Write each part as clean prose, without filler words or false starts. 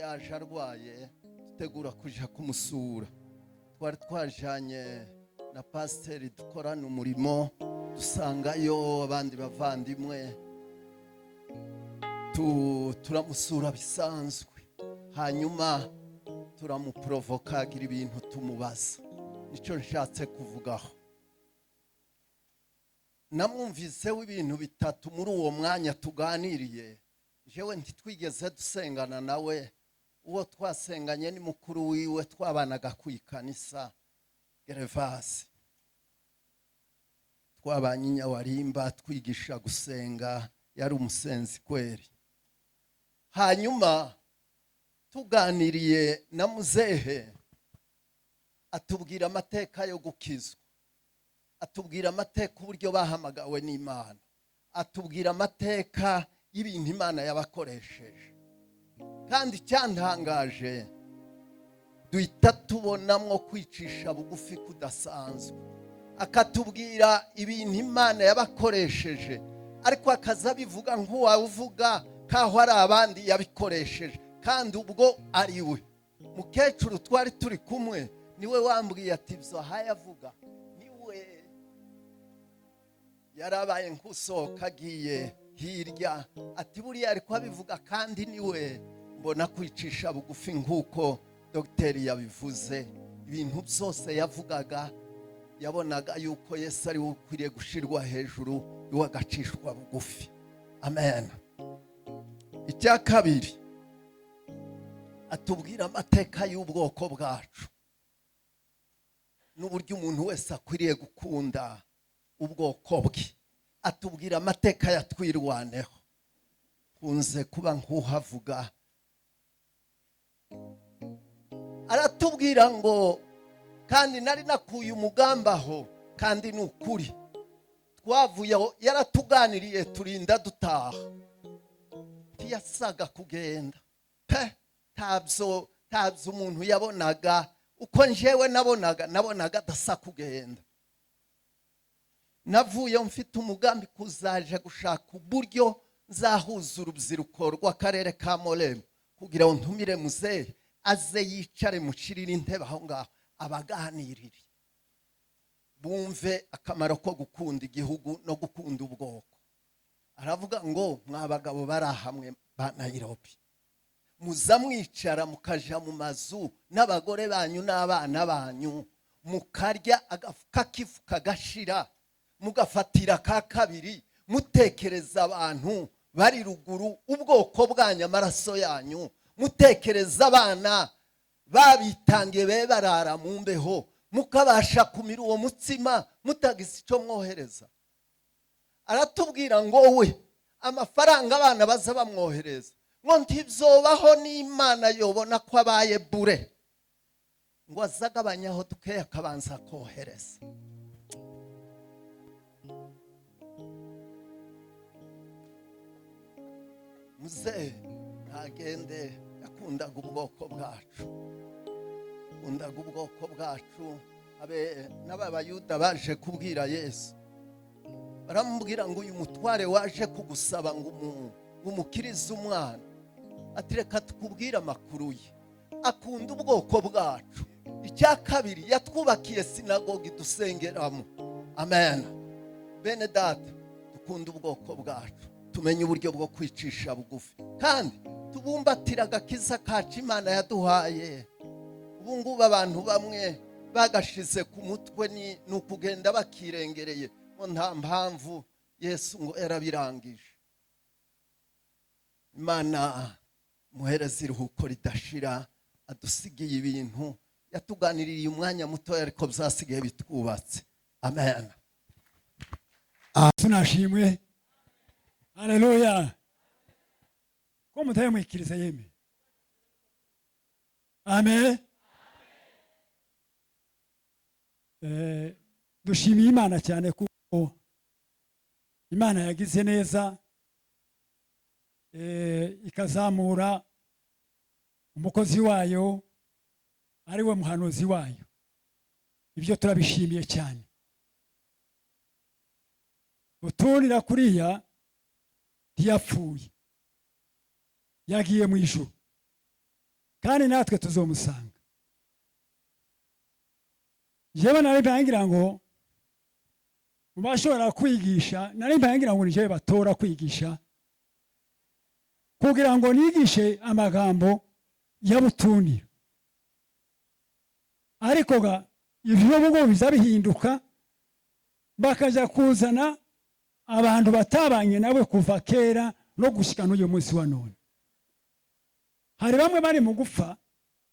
yaje arwaye dutegura kuja kumusura. Twari twajanye na pasiteri dukorana umurimo, dusangayo abandi bavandimwe, turamusura bisanzwe, hanyuma turamuprovoka agira ibintu tumubaza. Nicyo nshatse kuvugaho. Namwumviseho ibintu bitatu muri uwo mwanya tuganiriye. Jewe ntitwigeze dusengana nawe, uwo twasenganye ni mukuru wiwe twabanaga ku ikanisa Gervase. Twabanye Nyawarimba twigisha gusenga, yari umusenzi kweri. Hanyuma tuganiriye na muzehe, atubwira amateka yo gukizwa, atubwira amateka uburyo bahamagawe n'Imana, atubwira amateka y'ibintu Imana yabakoresheje. Kandi cyantangaje, duhita tubonamwo kwicisha bugufi kudasanzwe. Akatubwira ibintu Imana yabakoresheje, ariko akaza bivuga nk'uwavuga kaho ari abandi yabikoresheje, kandi ubwo ari we. Mukecuru twari turi kumwe niwe wambwiye ati byo hayavuga niwe yarabaye nk'usohoka agiye hirya, ati buriya ariko abivuga kandi niwe mbona kwicisha bugufi nk'uko dogiteri yabivuze. Ibintu byose yavugaga yabonaga yuko Yesu ari we ukwiriye gushirwa hejuru, iwe agacishwa bugufi. Amen. Icya kabiri, atubwira amateka y'ubwoko bwacu n'uburyo umuntu wese akwiriye gukunda ubwoko bwe. Atubwira amateka yatwirwaneho. Kunze kuba nk'uhavuga, aratubwira ngo kandi nari nakuye umugambi aho, kandi ni ukuri twavuye aho yaratuganiriye turinda dutaha. Tiyasaga kugenda pe, tabyo umuntu yabonaga uko njewe nabonaga adasa kugenda. Navuye mfite umugambi kuzaje gushaka uburyo nzahuza urubyiruko rw'akarere ka Moremo kugira ngo ntumire muzehe aze yicare mushirira intebe aho ngaho abaganirire, bumve akamaro ko gukunda igihugu no gukunda ubwoko. Aravuga ngo mwabagabo bari hamwe ba Nairobi, muza mwicara mukaja mu mazu n'abagore banyu n'abana banyu, mukarya agafuka kifu kagashira, mugafatira ka kabiri, mutekereza abantu bari ruguru, ubwoko bwanyu, amaraso yanyu, mutekereza abana babitangiye be barara mu mbeho, mukabasha kumira uwo mutsima mutagize icyo mwohereza. Aratubwira ngo we amafaranga abana baza bamwohereza ngo ntibyobaho n'Imana yobona ko abaye bure, ngo azagabanyaho dukeya akabanza kohereza. Muzehe ntagende yakundaga ubwoko bwacu, yakundaga ubwoko bwacu. N'abayuda baje kubwira Yesu, baramubwira ngo uyu mutware waje kugusaba ngo umukirize umwana, ati reka tukubwire amakuru ye. Akunda ubwoko bwacu. Icya kabiri, yatwubakiye sinagogi dusengeramo. Amen. Bene data, dukunda ubwoko bwacu, tumenye uburyo bwo kwicisha bugufi, kandi tubumbatira agakiza kacu Imana yaduhaye. Ubu ngubu abantu bamwe bagashize ku mutwe ni ukugenda bakirengereye ngo nta mpamvu Yesu ngo yarabirangije. Imana muhereza iruhuko ridashira, adusigiye ibintu yatuganiririye umwanya muto ariko byasigaye bitwubatse. Amen. Tunashimwe. Haleluya. Ko mutaye mwikiriza yeme. Amen. Dushimiye Imana cyane kuko Imana yagize neza, ikazamura umukozi wayo ari we muhanuzi wayo. Ibyo turabishimiye cyane. Uturira kuriya ntiyapfuye, yagiye mu ijuru. kandi natwe tuzomusanga. Jewe nari mpangira ngo mubashobora kwigisha, nari mpangira ngo nije batora kwigisha kugira ngo nigishe amagambo ya butunira. Ariko ga ibyo bugo biza bihinduka, bakaja kuzana abantu batabanye nawe kuva kera no gushika n'uyu munsi wa none. Hari bamwe bari mu gupfa,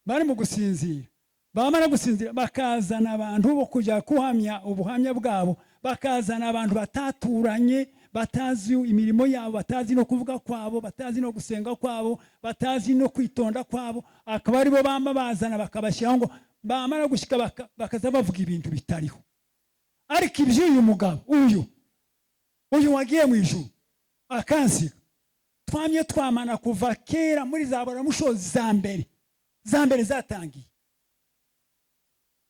bari mu gusinzira, bamara gusinzira bakazana abantu bo kujya kuhamya ubuhamya bwabo, bakazana abantu bataturanye, batazi imirimo yabo, batazi no kuvuga kwabo, batazi no gusenga kwabo, batazi no kwitonda kwabo, akaba ari bo bamba bazana bakabashyiraho ngo bamara gushika bakaza bavuga ibintu bitariho. Ariko iby'uyu mugabo uyu wagiye mu ijuru akansiga, twamye twamana kuva kera muri za baramushozi za mbere zatangiye.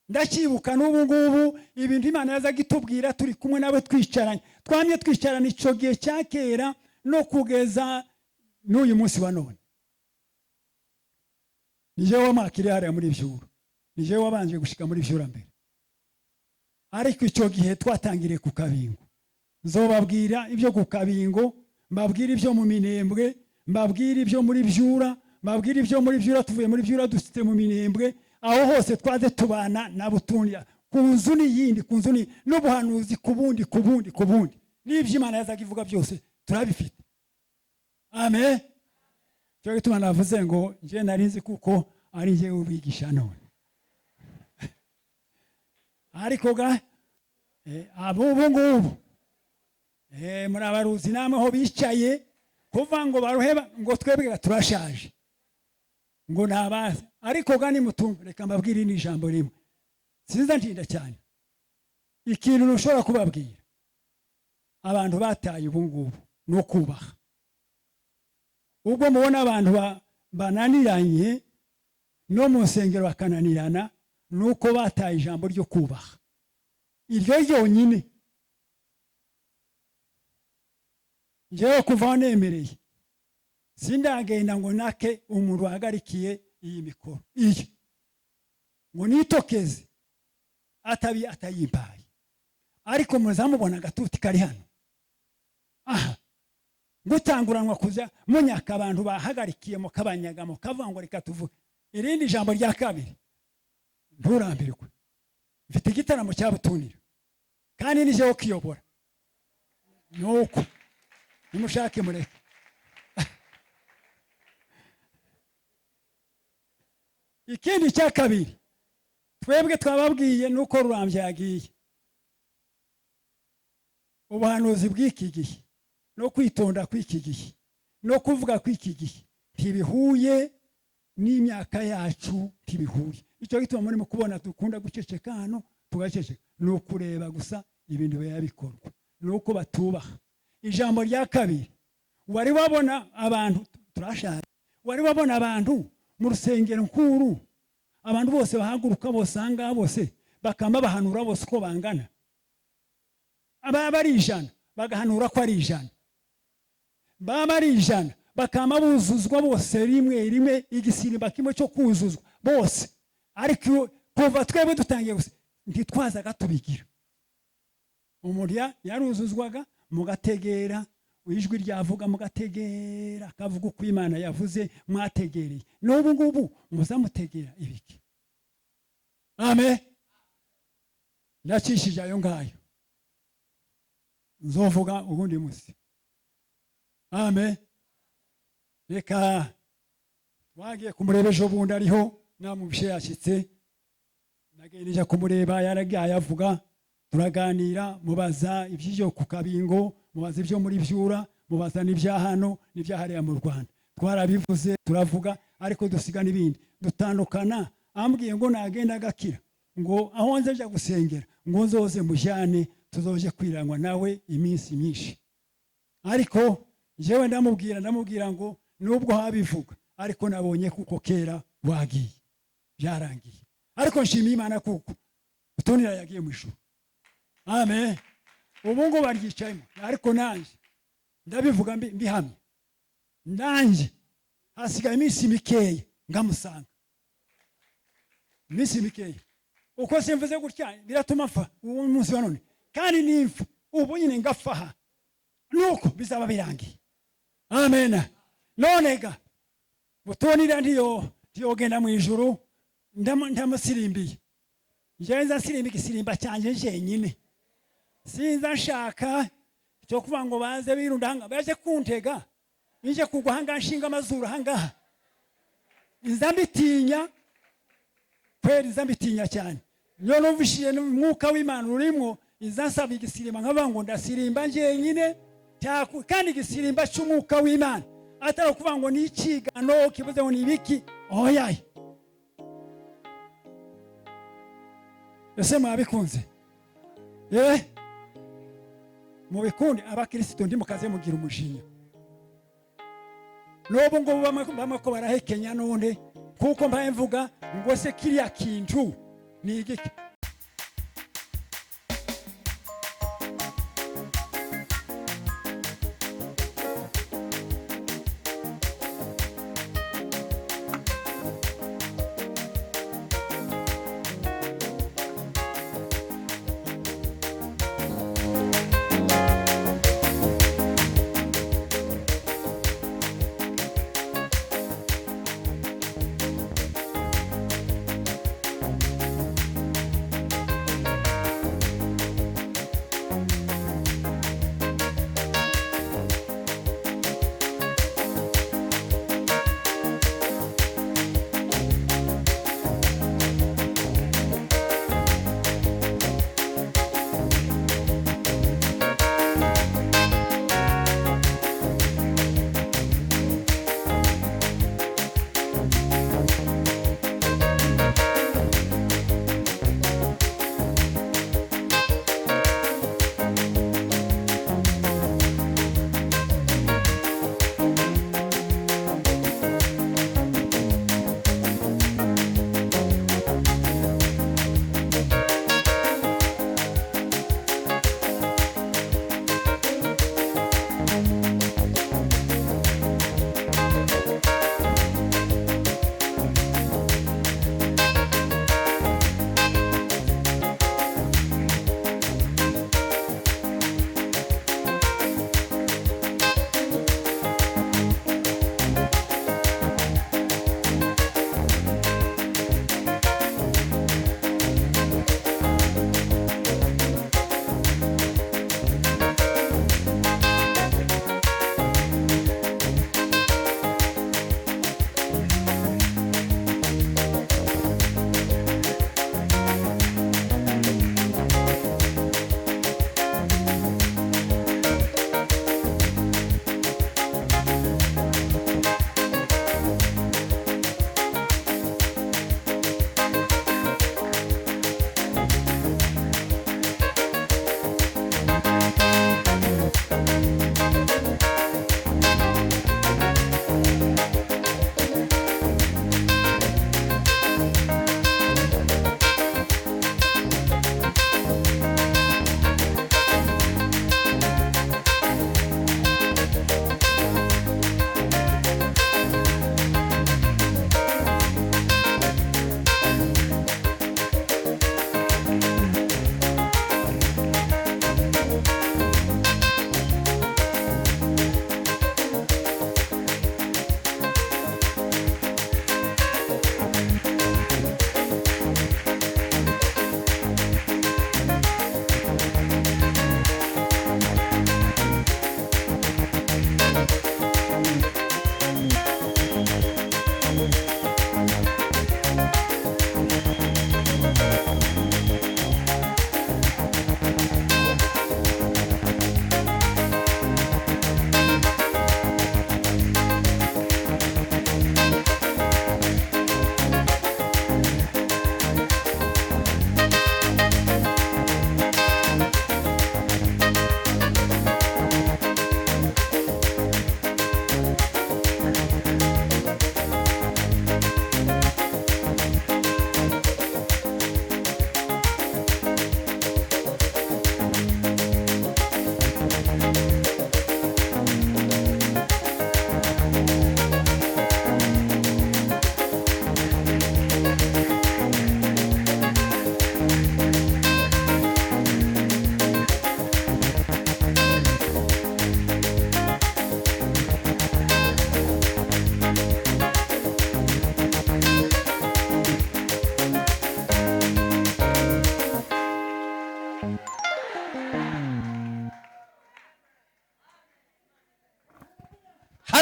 Ndakibuka n'ubu ngubu ibintu Imana yazaga itubwira turi kumwe nawe twicaranye, twamye twicarana ico gihe cya kera no kugeza n'uyu munsi wa none. Nije wamakire hariya muri Vyura, nije wabanje gushika muri Vyura mbere. Ariko ico gihe twatangiriye ku Kabingo, nzobabwira ibyo ku Kabingo, mbabwira ibyo mu Minembwe, mbabwira ibyo muri Vyura, mbabwira ibyo muri Vyura tuvuye muri Vyura dusite mu Minembwe. Aho hose twaze tubana na butunira kunzu n'iyindi kunzu ni n'ubuhanuzi kubundi n'ibyo Imana yazaga ivuga byose turabifite. Amen. Cyo gituma navuze ngo nje narinzi kuko ari nje ubigisha none. Ariko ga abo ngubu muri abaruzi namwe ho bicaye kuva ngo baruheba ngo twebwe turashaje ngo nabaze. Ariko gani mutumve, reka mbabwire ni ijambo rimwe sinza ntinda cyane. Ikintu nushobora kubabwira abantu bataye ubu ngubu no kubaha. Ubwo mubona abantu bananiranye no mu nsengero bakananirana, nuko bataye ijambo ryo kubaha. Iryo ryonyine njewe kuva nemereye sindagenda ngo nake umuntu wahagarikiye iyi mikoro iyo ngo nitokeze atayimbaye. Ariko muzamubona agatuti kari hano gutanguranwa kuza munyaka abantu bahagarikiye mu kabanyaga mu kavuga ngo reka tuvuge. Irindi jambo rya kabiri, nturambirwe, mfite igitaramo cya butunira kandi nije wo kiyobora nuko nimushake mureke. Ikindi cya kabiri twebwe twababwiye nuko Rurambye yagiye. Ubuhanuzi bw'iki gihe no kwitonda kw'iki gihe no kuvuga kw'iki gihe ntibihuye n'imyaka yacu, ntibihuye. Icyo gituma muri mu kubona dukunda guceceka hano tugaceceka, no kureba gusa ibintu bikorwa, nuko batubaha. Ijambo rya kabiri, wari wabona abantu turashaje, wari wabona abantu mu rusengero nkuru abantu bose bahaguruka bose anga bose bakamba bahanura bose ko bangana, aba ari ijana bagahanura ko ari ijana, baba ari ijana bakama buzuzwa bose rimwe igisimba kimwe cyo kuzuzwa bose. Ariko kuva twebwe dutangiye gusa ntitwazaga tubigira. Umurya yaruzuzwaga mugategera, ijwi ryavuga mugategera, akavuga uko Imana yavuze mwategereye. N'ubu ngubu muzamutegera ibiki. Amen. Ndacishije ayo ngayo, nzovuga ubundi munsi. Amen. Reka wagiye kumureba ejo bundi ariho namubishe yashyitse, nagendeje kumureba yaragiye avuga, turaganira mubaza iby'ibyo ku Kabingo, mubaza ibyo muri Vyura, mubaza n'ibya hano n'ibyahariya mu Rwanda. Twarabivuze turavuga, ariko dusiga n'ibindi dutandukana. Ambwiye ngo nagenda agakira, ngo aho nzaje gusengera ngo nzoze mujyane tuzoje kwirangwa nawe iminsi myinshi. Ariko jewe ndamubwira ngo nubwo habivuga ariko nabonye kuko kera wagiye byarangiye. Ariko nshimiye Imana kuko utunira yagiye mu ijuru. Amen. Ubu ngo baryicayemo, ariko nanje ndabivuga mbihamye, nanje hasigaye iminsi mikeya ngamusanga iminsi mikeya uko simvuze gutya biratuma mfa uwo munsi wa none kandi nimfa ubu nyine ngafaha nuko bizaba birangiye. Amen. Nonega butonira ndiyogenda mu ijuru ndamusirimbiye njenza sirimba igisimba cyanje jenyine sinza nshaka cyo kuvuga ngo baze birundanga baje kuntega nije kugwa hanga nshinga amazuru hangaha nzambitinya kweri nzambitinya cyane nyo numvishiye n'umwuka w'Imana urimo izansaba igisimba nkaba ngo ndasirimba jenyine kandi igisimba cy'umwuka w'Imana atari kuvuga ngo ni ikigano kibuze ngo ni ibiki oyaye. Ese mwabikunze mubikunde abakristo ndi mukaze mugira umujinya n'ubu ngo bamwe ko barahekenya none kuko mbaye mvuga ngo se kiriya kintu ni igiki.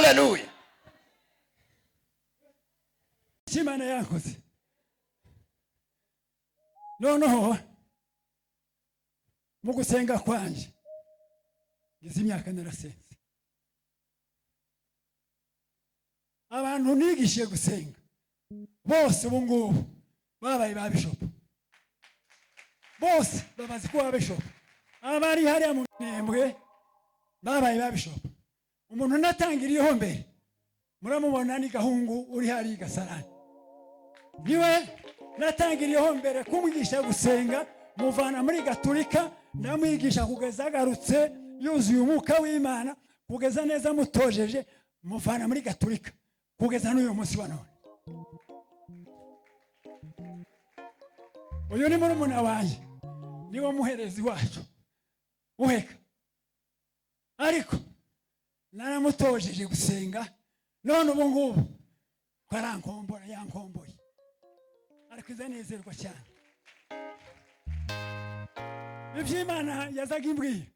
haleluya. Imana yankoze noneho mu gusenga kwanje ngize imyaka narasenze, abantu nigishiye gusenga bose ubu ngubu babaye ba bishopu, bose babazi kuba bishopu. Abari hariya mu Minembwe babaye ba bishopu. Umuntu natangiriyeho mbere muramubona ni Gahungu uri hari Gasarani, niwe natangiriyeho mbere kumwigisha gusenga, muvana muri Gaturika ndamwigisha kugeza agarutse yuzuye umwuka w'Imana, kugeza neza mutojeje muvana muri Gaturika kugeza n'uyu munsi wa none. Uyu ni murumuna wanjye, niwe muherezi wacu uheka, ariko naramutojeje gusenga, none ubu ngubu kwarankombora yankomboye, ariko izanezerwa cyane iby'Imana yazaga imbwira.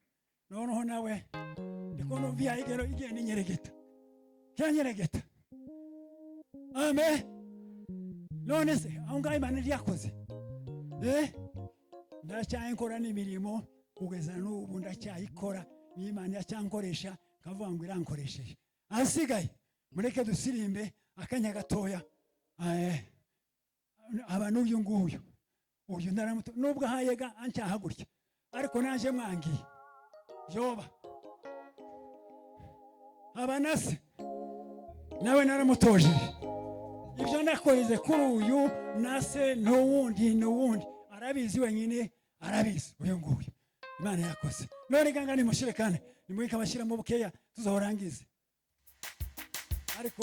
Noneho nawe ndiko numva igero igenda inyeregeta yanyeregeta. Amen. None se aho ngaho Imana yakoze ndacyayinkora n'imirimo kugeza n'ubu ndacyayikora, n'Imana yacyankoresha kavuga ngo irankoresheje. Asigaye mureke dusirimbe akanya gatoya. Aba n'uyu nguyu uyu naramuto nubwo hayega ancyaha gutya, ariko naje mwangiye yoba aba nase nawe naramutojeje ibyo nakoreze kuri uyu nase n'uwundi arabizi wenyine, arabizi uyu nguyu. Imana yakoze. None ganga nimushire kandi nimwika abashyira mu bukeya tuzahorangize, ariko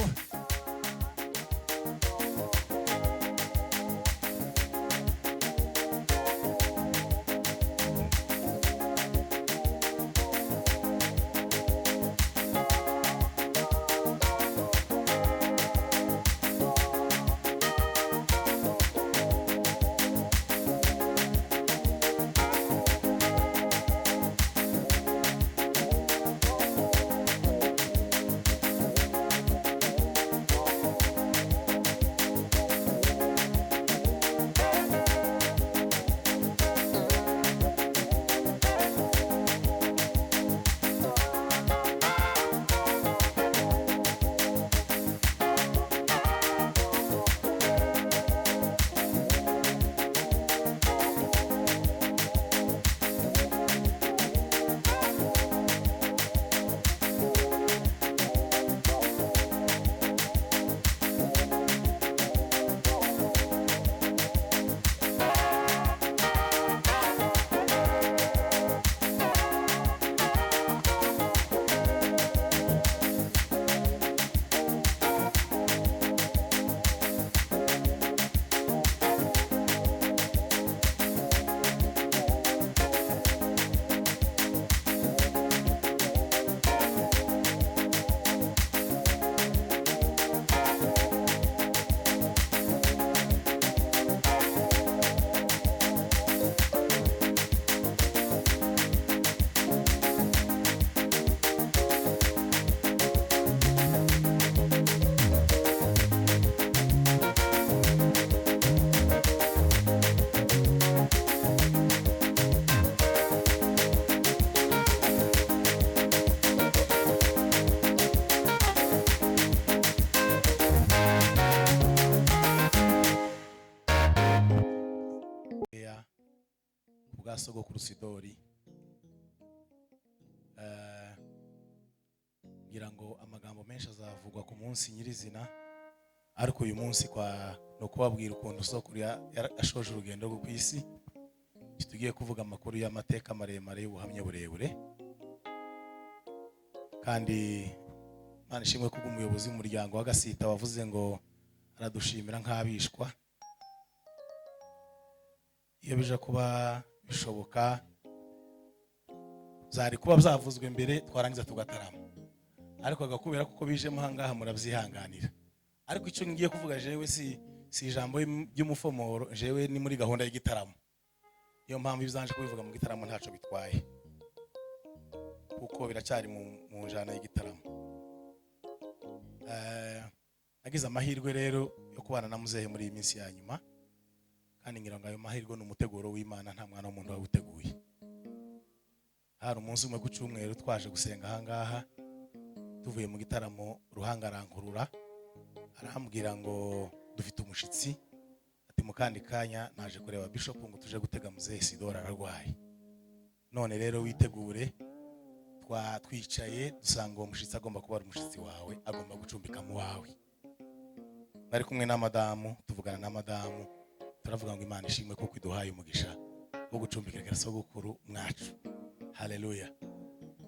bwa sogokuru Sidori. Ngira ngo amagambo menshi azavugwa ku munsi nyirizina, ariko uyu munsi no kubabwira ukuntu sogokuru yashoje urugendo rwo kwisi. Tugiye kuvuga amakuru y'amateka maremare y'ubuhamya burebure, kandi Imana ishimwe kubwo umuyobozi w'umuryango wa Gasita wavuze ngo aradushimira nk'abishwa. Iyo bija kuba bishoboka zari kuba byavuzwe mbere twarangiza tugatarama, ariko agakubera kuko bijemo hangaha murabyihanganira. Ariko icyo ngiye kuvuga jewe si ijambo ry'umufomoro, jewe ni muri gahunda y'igitaramo. Iyo mpamvu bizanje kubivuga mu gitaramo ntaco bitwaye, kuko biracyari mu njana y'igitaramo. nagize amahirwe rero yo kubana na muzehe muri iyi minsi ya nyuma, kandi ngira ngo ayo mahirwe ni umuteguro w'Imana, nta mwana w'umuntu wawuteguye. Hari umunsi umwe ku cyumweru twaje gusenga ahangaha, tuvuye mu gitaramo Ruhanga arankurura, arambwira ngo dufite umushitsi, ati mu kandi kanya naje kureba Bishop ngo tuje gutega muzehe Isidore ararwaye, none rero witegure. Twicaye dusanga uwo mushitsi agomba kuba ari umushitsi wawe, agomba gucumbika mu wawe. Nari kumwe na madamu, tuvugana na madamu, turavuga ngo Imana ishimwe kuko iduhaye umugisha wo gucumbikira sogokuru mwacu. Haleluya.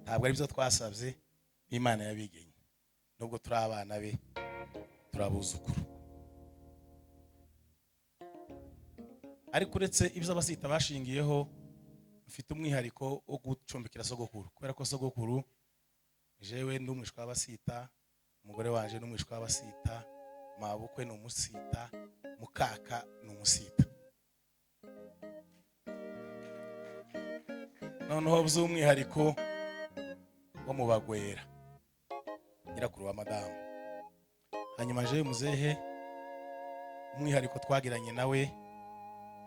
Ntabwo ari byo twasabye, Imana yabigenye, nubwo turi abana be, turabuzukuru. Ariko uretse ibyo abasita bashingiyeho, mfite umwihariko wo gucumbikira sogokuru, kubera ko sogokuru jewe ndi umwishwa w'abasita, umugore wanje ni umwishwa w'abasita, mabukwe ni umusita, mukaka ni umusita. Noneho by'umwihariko wo mu Bagwera, nyirakuru wa madamu. Hanyuma jewe muzehe, umwihariko twagiranye nawe,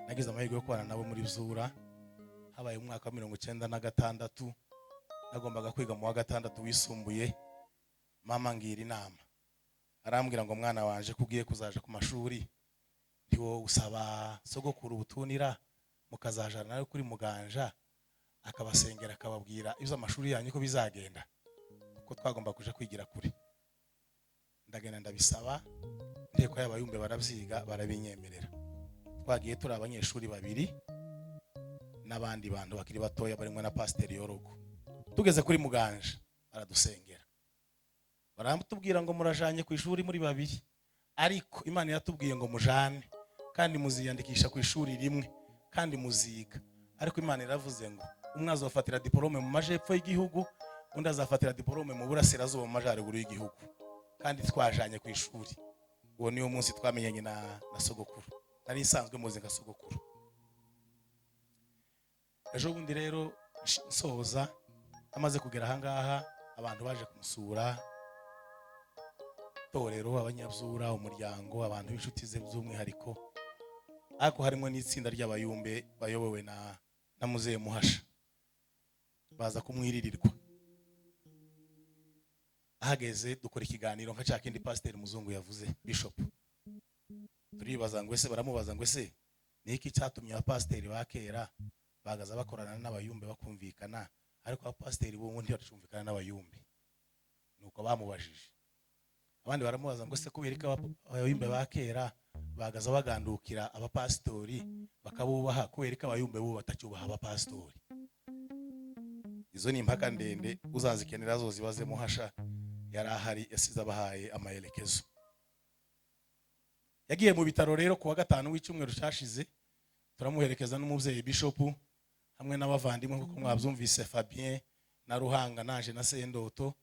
nagize amahirwe yo kubana nawe muri Bzura. Habaye umwaka wa 1996, nagombaga kwiga mu wa 6 wisumbuye. Mama ngira inama, arambwira ngo mwana wanje kugiye kuzaje ku mashuri, ndiwo usaba sogokuru ubutunira, mukazajana nawe kuri muganja akabasengera, akababwira ibyo amashuri yanyu ko bizagenda, kuko twagomba kuja kwigira kuri. Ndagenda ndabisaba, ndeko y'abayumbe baravyiga, barabinyemerera. Twagiye turi abanyeshuri babiri n'abandi bantu bakiri batoya barimwe na Pastor Yorogo. Tugeze kuri muganja baradusengera, baramutubwira ngo murajanye ku ishuri muri babiri, ariko Imana yatubwiye ngo mujane kandi muziyandikisha ku ishuri rimwe kandi muziga. Ariko Imana iravuze ngo umwe azofatira diplome mu majepfo y'igihugu, undi azafatira diplome mu burasirazuba mu majaruguru y'igihugu, kandi twajanye ku ishuri. Uwo niyo munsi twamenyanye na sogokuru, nari isanzwe muzi nka sogokuru. Ejo bundi rero nsoza, amaze kugera ahangaha, abantu baje kumusura, torero, abanyabzura, umuryango, abantu b'inshuti ze by'umwihariko, ariko harimo n'itsinda ry'abayumbe bayobowe na muzehe Muhasha, baza kumwiririrwa. Ahageze dukora ikiganiro nka cya kindi Pastor Muzungu yavuze, Bishop. Turibaza ngo ese, baramubaza ngo ese niki cyatumye abapasiteri bakera bagaza bakorana n'abayumbe bakumvikana, ariko abapasiteri bo wundi bacumvikana n'abayumbe? Nuko bamubajije. Abandi baramubaza ngo ese kubera ko abayumbe bakera bagaza bagandukira abapasitori bakabubaha, kubera ko abayumbe bo batacyubaha abapasitori? Izo ni impaka ndende, uzazikenera zo zibaze Muhasha, yari ahari yasize abahaye amayerekezo. Yagiye mu bitaro rero kuwa 5 w'icyumweru cyashize, turamuherekeza n'umubyeyi Bishop hamwe n'abavandimwe kuko mwabyumvise, Fabien na Ruhanga naje na Sendoto.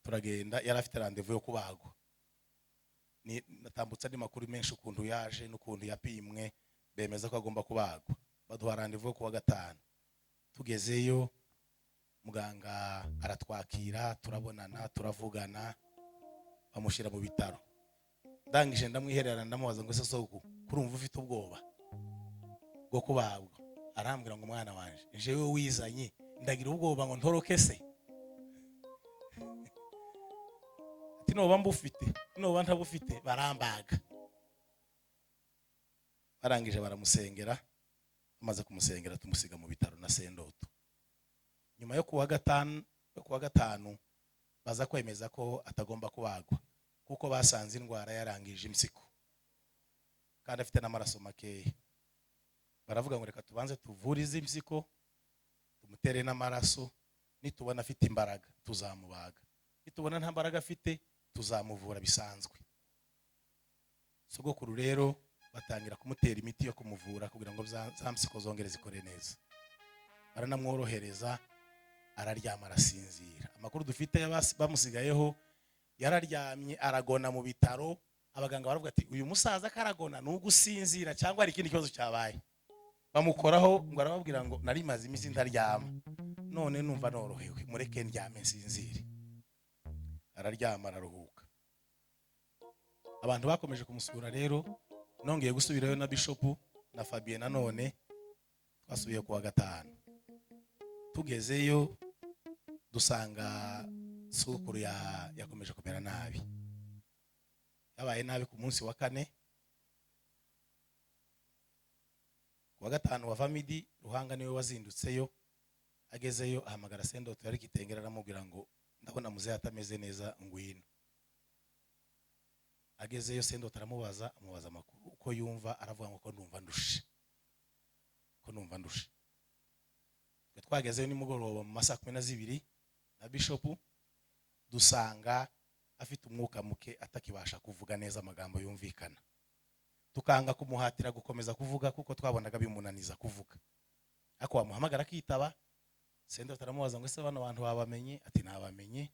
Turagenda, yari afite rendezvous yo kubagwa. Natambutse andi makuru menshi ukuntu yaje n'ukuntu yapimwe, bemeza ko agomba kubagwa. Baduha rendezvous kuwa 5. Tugezeyo muganga aratwakira, turabonana, turavugana, bamushyira mu bitaro. Ndangije ndamwihererana, ndamubaza ngo ese soko kurumva ufite ubwoba bwo kubagwa? Arambwira ngo mwana wanje, jewe wizanye ndagira ubwoba ngo ntoroke se? Ati noba mbufite, noba ntabufite barambaga. Barangije baramusengera, amaze kumusengera tumusiga mu bitaro na Sendoto. Nyuma yo kuwa 5 baza kwemeza ko atagomba kubagwa, kuko basanze indwara yarangije impyiko kandi afite n'amaraso makeya. Baravuga ngo reka tubanze tuvurize impyiko, tumutere n'amaraso, nitubona afite imbaraga tuzamubaga, nitubona nta mbaraga afite tuzamuvura bisanzwe. Sogokuru rero batangira kumutera imiti yo kumuvura kugira ngo za mpyiko zongere zikore neza. Baranamworohereza, araryama arasinzira. Amakuru dufite bamusigayeho, yararyamye aragona mu bitaro. Abaganga baravuga ati uyu musaza karagona n'ugusinzira cyangwa ari ikindi kibazo cyabaye. Bamukoraho ngo arababwira ngo nari maze iminsi ntaryama, none numva norohewe, mureke ndyame nsinzire. Araryama araruhuka. abantu bakomeje kumusura rero, nongeye gusubirayo na bishopu na Fabien nanone, twasubiye kuwa gatanu. Tugezeyo dusanga sokuru yakomeje kumera nabi, yabaye nabi ku munsi wa kane. Kuwa gatanu wa famidi Ruhanga niwe wazindutseyo, agezeyo ahamagara Sendoto yari Kitengera aramubwira ngo ndabona muzehe atameze neza ngwino. Agezeyo Sendoto aramubaza, amubaza amakuru uko yumva, aravuga ngo ko ndumva ndushe. Twagezeyo nimugoroba mu masaa 12 na bishopu, dusanga afite umwuka muke atakibasha kuvuga neza amagambo yumvikana. Tukanga kumuhatira gukomeza kuvuga kuko twabonaga bimunaniza kuvuga. Ako wamuhamagara akitaba, Sendoto aramubaza ngo ese bano bantu babamenye? Ati nabamenye.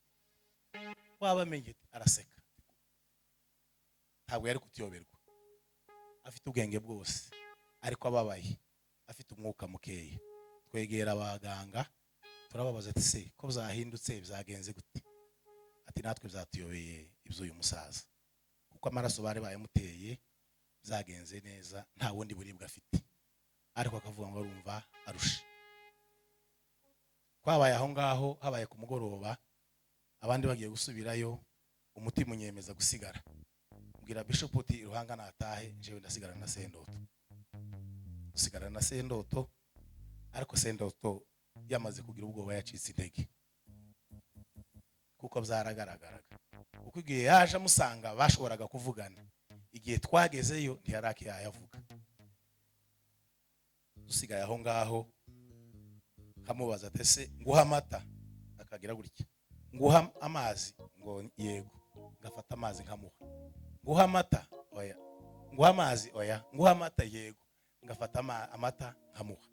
Wabamenye? Araseka. Ntabwo yari kutuyoberwa. Afite ubwenge bwose ariko ababaye, afite umwuka mukeya. Twegera abaganga turababaza ati se ko byahindutse byagenze gute? Ati natwe byatuyobeye ibyo uyu musaza, kuko amaraso bari bayamuteye byagenze neza, nta wundi buribwa afite, ariko akavuga ngo arumva arusha. Kwabaye aho ngaho, habaye ku mugoroba, abandi bagiye gusubirayo, umutima unyemeza gusigara. Mbwira Bishop uti Ruhanga natahe, jewe ndasigara na Sendoto. Usigara na Sendoto, ariko Sendoto yamaze kugira ubwoba, yacitse intege, kuko byaragaragaraga. Kuko igihe yaje amusanga bashoboraga kuvugana, igihe twagezeyo ntiyaraki yayavuga. Dusigaye aho ngaho, kamubaza ati se nguha amata? Akagira gutya. Nguha amazi? Ngo yego. Ngafata amazi nkamuha. Nguha amata? Oya. Nguha amazi? Oya. Nguha amata? Yego. Ngafata amata nkamuha.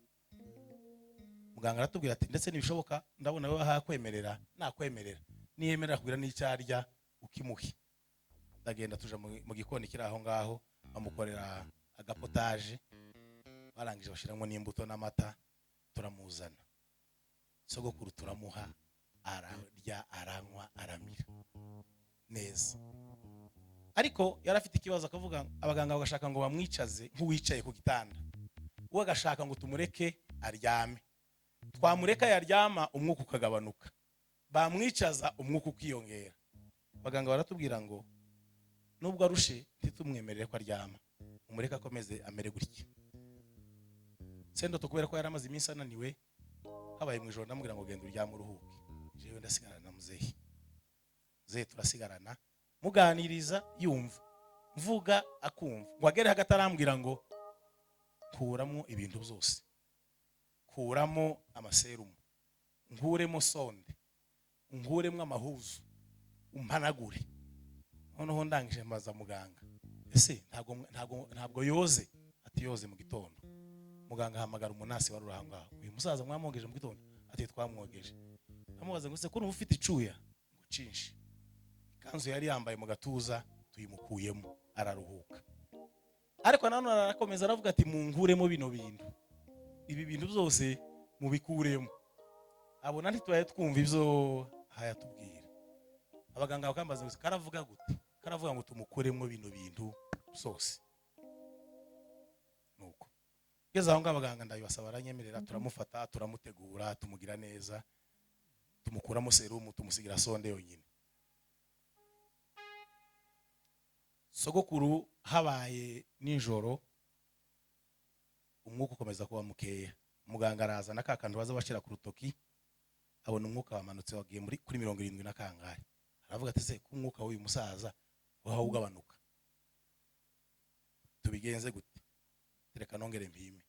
Muganga aratubwira ati ndetse nibishoboka ndabona we hakwemerera, nakwemerera niyemerera kugira n'icyarya ukimuhe. Ndagenda tuja mu gikoni kiri aho ngaho, bamukorera agapotage, barangije bashiramo n'imbuto n'amata, turamuzana. Sogokuru turamuha, ararya, aranywa, aramira neza. Ariko yari afite ikibazo, akavuga abaganga bagashaka ngo bamwicaze nk'uwicaye ku gitanda, uwo agashaka ngo tumureke aryame. Twamureka yaryama umwuka ukagabanuka, bamwicaza umwuka ukiyongera. Abaganga baratubwira ngo nubwo arushe ntitumwemerere ko aryama, umureke akomeze amere gutya. Sendoto kubera ko yaramaze iminsi ananiwe, habaye mu ijoro ndamubwira ngo genda uryame uruhuke, jewe ndasigarana na muzehe. Muzehe turasigarana, muganiriza yumva, mvuga akumva. Ngo agere hagati arambwira ngo kuramo ibintu byose, kuramo amaserumu, nkuremo sonde, nkuremo amahuzu, umpanagure. Noneho ndangije mbaza muganga, ese ntabwo yoze? Ati yoze mu gitondo. Muganga ahamagara umunasi wari aho ngaho, uyu musaza mwamwogeje mu gitondo? Ati twamwogeje. Amubaza ngo se ko ufite icuya? Ngo cinshi. Kanzu yari yambaye mu gatuza tuyimukuyemo, araruhuka. Ariko nanone arakomeza aravuga ati munkuremo bino bintu, ibi bintu byose mubikuremo. Abona ntitwaye twumva ibyo hayatubwira. Abaganga bakambaza ngo karavuga gute? Karavuga ngo tumukuremo bino bintu byose. Nuko geza aho ngabaganga ndabibasaba aranyemerera, turamufata, turamutegura, tumugira neza, tumukuramo serumu, tumusigira sonde yonyine. Sogokuru habaye nijoro, umwuka ukomeza kuba mukeya. Muganga araza nakakantu baza bashira ku rutoki, abona umwuka wamanutse wagiye kuri 70 na kangahe. Aravuga ati se ku mwuka w'uyu musaza waho ugabanuka, tubigenze gute? Reka nongere mpime.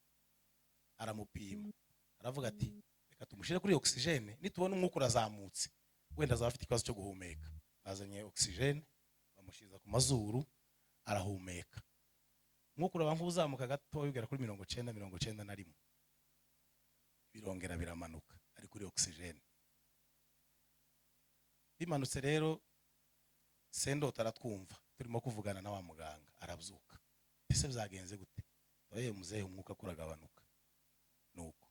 Aramupima, aravuga ati reka tumushire kuri oxygene, nitubona umwuka urazamutse wenda azaba afite ikibazo cyo guhumeka. Bazanye oxygene, bamushiza ku mazuru, arahumeka. Umwuka uraba uzamuka gato bigera kuri 91. Birongera biramanuka, ari kuri oxygene. Bimanutse rero, Sendoto aratwumva turimo kuvugana na wa muganga, arabyuka. Ese byagenze gute? Oye muzehe umwuka kuragabanuka. Nuko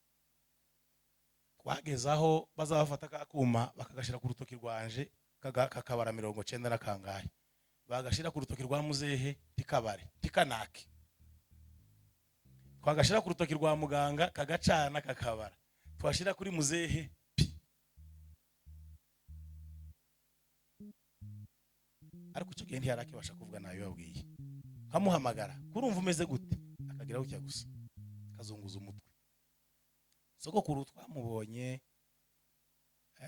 twagezaho bazabafata kakuma bakagashira ku rutoki rwanje kakabara 90 na kangahe. bagashira ku rutoki rwa muzehe tikabare tikanake, twagashira ku rutoki rwa muganga kagacana kakabara, twashira kuri muzehe pi. Ariko icyo gihe ntiyarakibasha kuvuga nayo yabwiye, kamuhamagara kurumva umeze gute, akagira gutya gusa kazunguza umutwe. Sogokuru twamubonye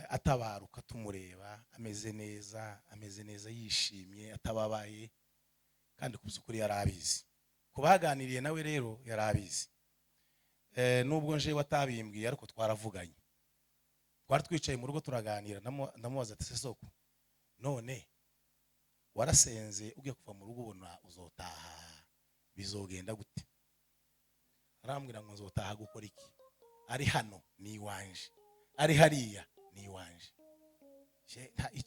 atabaruka tumureba ameze neza yishimye atababaye, kandi kubusukuri yarabizi, kubaganiriye nawe rero yarabizi. Nubwo nje watabimbwiye ariko twaravuganye, twari twicaye mu rugo turaganira, ndamubaza ati se soko none warasenze ugiye kuva mu rugo ubona uzotaha bizogenda gute? Arambwira ngo nzotaha gukora iki? Ari hano ni iwanje, ari hariya ni iwanje.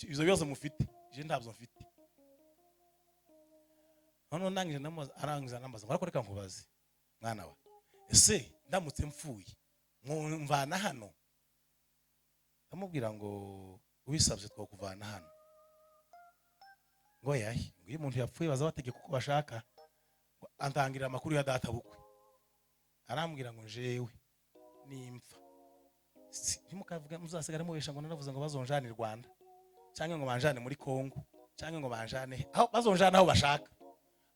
Izo bibazo mufite je ntabyo mfite. None ndangije arangiza nambaza ngo reka nkubaze mwana wa, ese ndamutse mpfuye mwumvana hano? Ndamubwira ngo ubisabye twakuvana hano. Ngo yahi, ngo iyo umuntu yapfuye baza bategeka uko bashaka. Antangira amakuru ya data bukwe, arambwira ngo jewe nimpfa ntimukavuga muzasigara mubesha ngo naravuze ngo bazonjana i Rwanda cyangwa ngo banjane muri Kongo cyangwa ngo banjane aho bazonjana aho bashaka,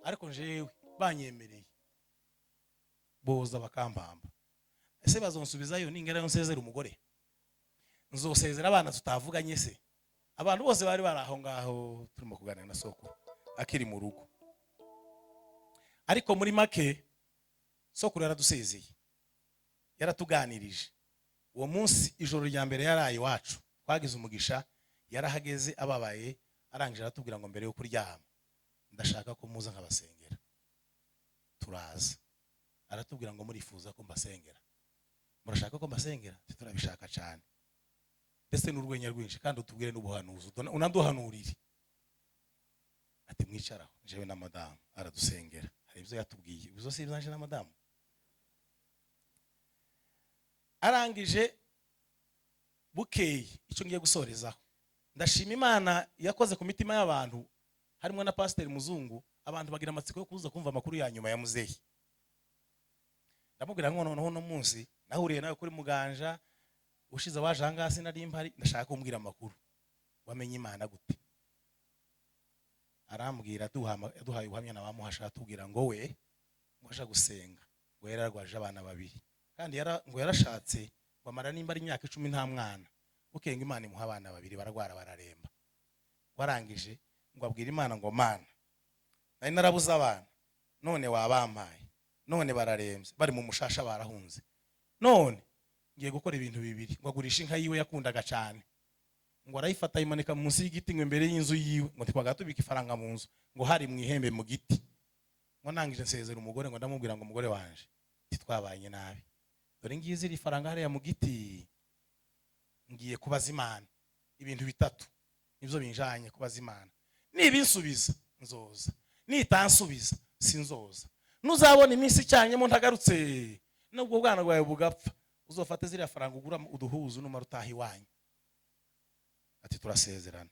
ariko jewe banyemereye boza bakampamba. Ese bazonsubizayo ningera nsezera umugore, nzosezera abana tutavuganye se? Abantu bose bari baraho ngaho turimo kuganira na soko akiri mu rugo. Ariko muri make soko yaradusezeye, yaratuganirije. Uwo munsi ijoro rya mbere yaraye iwacu, twagize umugisha, yarahageze ababaye, arangije aratubwira ngo mbere yo kuryama ndashaka ko muza nkabasengera. Turaza, aratubwira ngo murifuza ko mbasengera, murashaka ko mbasengera? Turabishaka cyane, ndetse n'urwenya rwinshi, kandi utubwire n'ubuhanuzi unaduhanurire. Ati mwicaraho jewe na madamu aradusengera. Hari ibyo yatubwiye, ibizo si ibyanje na madamu. Arangije bukeye icyo ngiye gusorezaho, ndashima Imana yakoze ku mitima y'abantu, harimo na Pasiteri Muzungu. Abantu bagira amatsiko yo kuza kumva amakuru ya nyuma ya muzehe. Ndamubwira ngo noneho no munsi nahuriye nawe kuri Muganja, ushize waje hangasi nari mpari, ndashaka kumbwira amakuru, wamenye Imana gute? Arambwira duhaye ubuhamya na bamuhasha, atubwira ngo we mwasha gusenga ngo yararwaje abana babiri, kandi ngo yarashatse ngo amara nimba ari imyaka 10 nta mwana, ukenga Imana imuha abana babiri baragwara bararemba. Warangije ngo abwira Imana ngo Mana, nari narabuze abana, none wabampaye, none bararembye bari mu mushasha barahunze, none ngiye gukora ibintu bibiri. Ngo agurisha inka yiwe yakundaga cyane, ngo arayifata imanika munsi y'igiti ngo imbere y'inzu yiwe, ngo twagatubika ifaranga mu nzu, ngo hari mu ihembe mu giti. Ngo nangije nsezera umugore, ngo ndamubwira ngo umugore wanje titwabanye nabi, dore ngiye iri faranga hariya mu giti, ngiye kubaza Imana ibintu bitatu nibyo binjanye kubaza Imana. Nibinsubiza nzoza, nitansubiza sinzoza. Nuzabona iminsi cyanye mu ntagarutse, nubwo bwana bwawe bugapfa, uzofate ziriya faranga ugura uduhuzu numara utaha iwanyu. Ati turasezerana.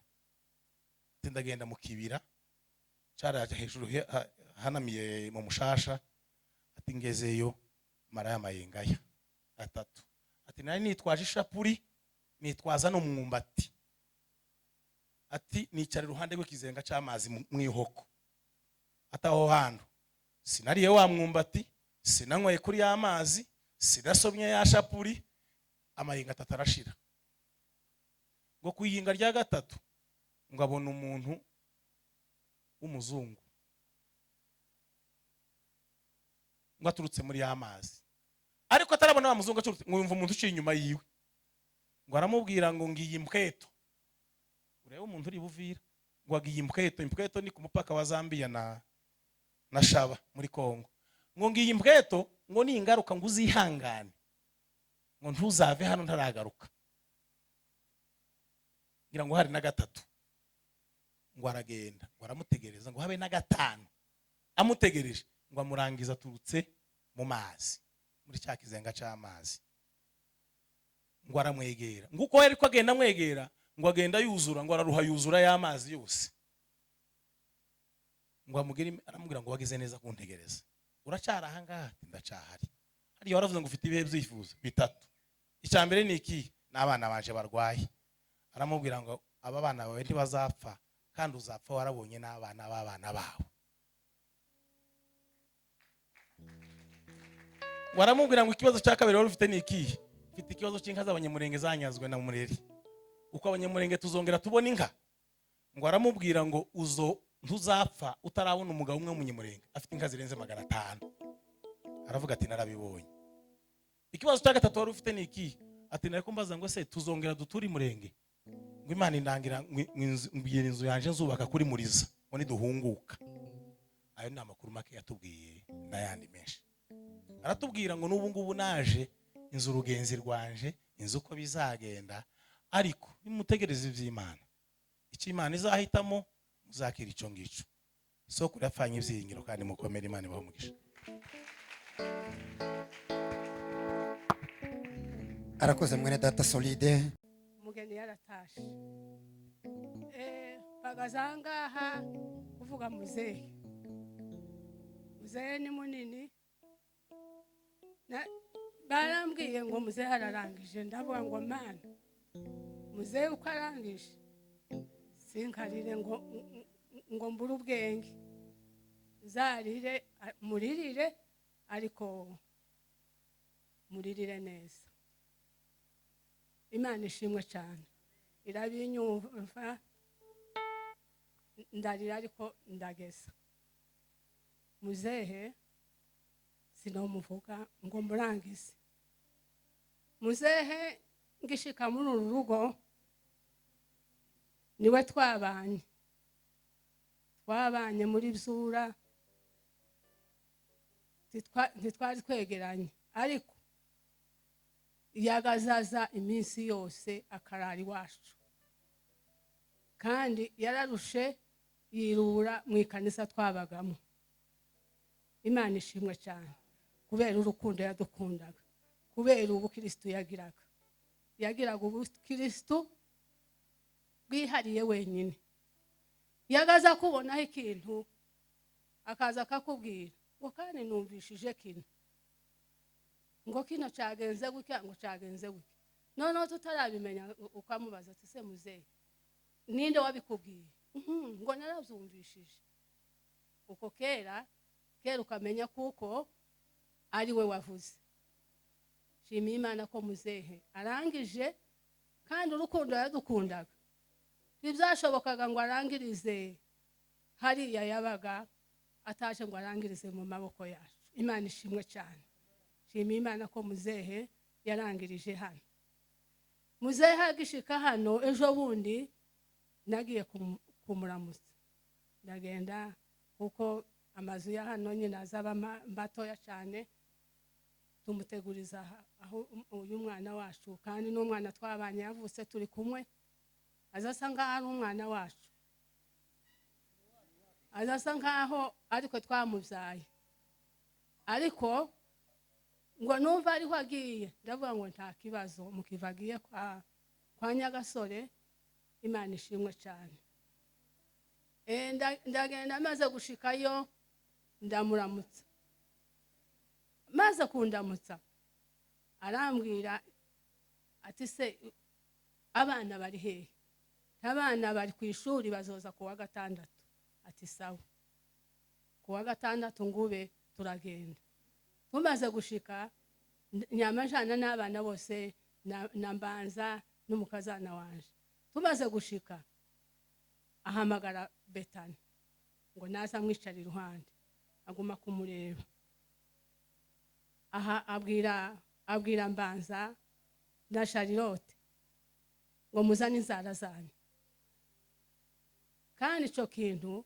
Ndagenda mu kibira cyaraje hejuru hanamiye mu mushasha. Ati ngezeyo maraya mayengaya atatu. Ati nari nitwaje ishapuri, nitwaza no mwumbati. Ati nicara iruhande rw'ikizenga cy'amazi mu ihoko. Ataho hando sinariye wa mwumbati, sinanywaye kuri ya mazi, sinasomye ya shapuri, amayenga atatu arashira. Ngo kuyinga rya gatatu ngo abona umuntu w'umuzungu ngo aturutse muri ya mazi, ariko atarabona wa muzungu aturutse, ngo yumva umuntu uciye inyuma yiwe, ngo aramubwira ngo ngiye impweto. Urebe umuntu uri Buvira, ngo agiye impweto. Impweto ni ku mupaka wa Zambia na Shaba muri Kongo. Ngo ngiye impweto, ngo ni ingaruka ngo uzihangane, ngo ntuzave hano ntaragaruka. Ngira ngo hari na gatatu, ngo aragenda, ngo aramutegereza, ngo habe na gatanu. Amutegereje ngo amurangiza turutse mu mazi, muri cya kizenga cy'amazi. Ngo aramwegera, ngo uko yari ko agenda amwegera, ngo agenda yuzura, ngo araruha yuzura y'amazi yose. ngo aramubwira ngo wagize neza kuntegereza, uracara aha ngaha? Ati ndacahari. Hariya waravuze ngo ufite ibihe byifuzo bitatu, icya mbere ni iki? N'abana baje barwaye. Aramubwira ngo aba bana bawe ntibazapfa, kandi uzapfa warabonye n'abana b'abana bawe. Waramubwira ngo ikibazo cya kabiri wari ufite ni iki? Ufite ikibazo cy'inka z'abanyamurenge zanyazwe na Mureri, uko abanyamurenge tuzongera tubona inka. Ngo aramubwira ngo ntuzapfa utarabona umugabo umwe w'umunyamurenge afite inka zirenze 500. Aravuga ati narabibonye. Ikibazo cya gatatu wari ufite ni iki? Ati nariko mbaza ngo se tuzongera duturi Murenge, ngo Imana indangira ngwira inzu yanje nzubaka kuri Muriza ngo niduhunguka. Ayo ni amakuru make yatubwiye n'ayandi menshi. Aratubwira ngo n'ubu ngubu naje inzu urugenzi rwanje, inzu uko bizagenda, ariko nimutegereze ivy'Imana, icyo Imana izahitamo muzakira icyo ngicyo. Soko yapfanye ibyiringiro kandi mukomere, Imana ibahe umugisha. Arakoze mwene data Solide. Umugeni yaratashe. Bagazangaha kuvuga muzehe. Muzehe ni munini. Barambwiye ngo muzehe ararangije, ndavuga ngo mana, muzehe uko arangije sinkarire ngo mbura ubwenge, zarire muririre, ariko muririre neza. Imana ishimwe cyane, irabinyumva, ndarira ariko ndageza. Muzehe sinomuvuga ngo murangize. Muzehe ngishika muri uru rugo niwe twabanye muri Byura, ntitwari twegeranye, ariko yagazaza iminsi yose akarara iwacu, kandi yararushe yirura mu ikanisa twabagamo. Imana ishimwe cyane kubera urukundo yadukundaga, kubera ubukristo yagiraga ubukristo bwihariye wenyine. Yagaza kubonaho ikintu akaza akakubwira ngo kandi numvishije kino, ngo kino cyagenze gutya, ngo cyagenze gutya. Noneho tutarabimenya ukamubaza ati se muzehe ninde wabikubwiye? Ngo narabyumvishije. Uko kera ukamenya kuko ari we wavuze. Shimiye Imana ko muzehe arangije, kandi urukundo yadukundaga ntibyashobokaga ngo arangirize hariya yabaga, ataje ngo arangirize mu maboko yacu. Imana ishimwe cyane. Shimiye Imana ko muzehe yarangirije hano. Muzehe agishika hano ejo bundi nagiye kumuramutsa, ndagenda kuko amazu ya hano nyine azaba matoya cyane, tumuteguriza aho uyu mwana wacu, kandi n'umwana twabanye yavutse turi kumwe, azasa ngaho ari umwana wacu, azasa ngaho ariko twamubyaye. Ariko ngo numva ariho agiye, ndavuga ngo nta kibazo, mukivagiye kwa Nyagasore. Imana ishimwe cyane. Ndagenda maze gushikayo ndamuramutsa. Maze kundamutsa arambwira ati se abana bari hehe? Abana bari ku ishuri, bazoza kuwa gatandatu. Ati sawa, kuwa gatandatu ngube turagenda. Tumaze gushika nyamajana n'abana bose na Mbanza n'umukazana wanje. Tumaze gushika ahamagara Betani ngo naza mwicara iruhande, aguma kumureba. Aha abwira Mbanza na Charlotte ngo muzane inzara zanyu. Kandi icyo kintu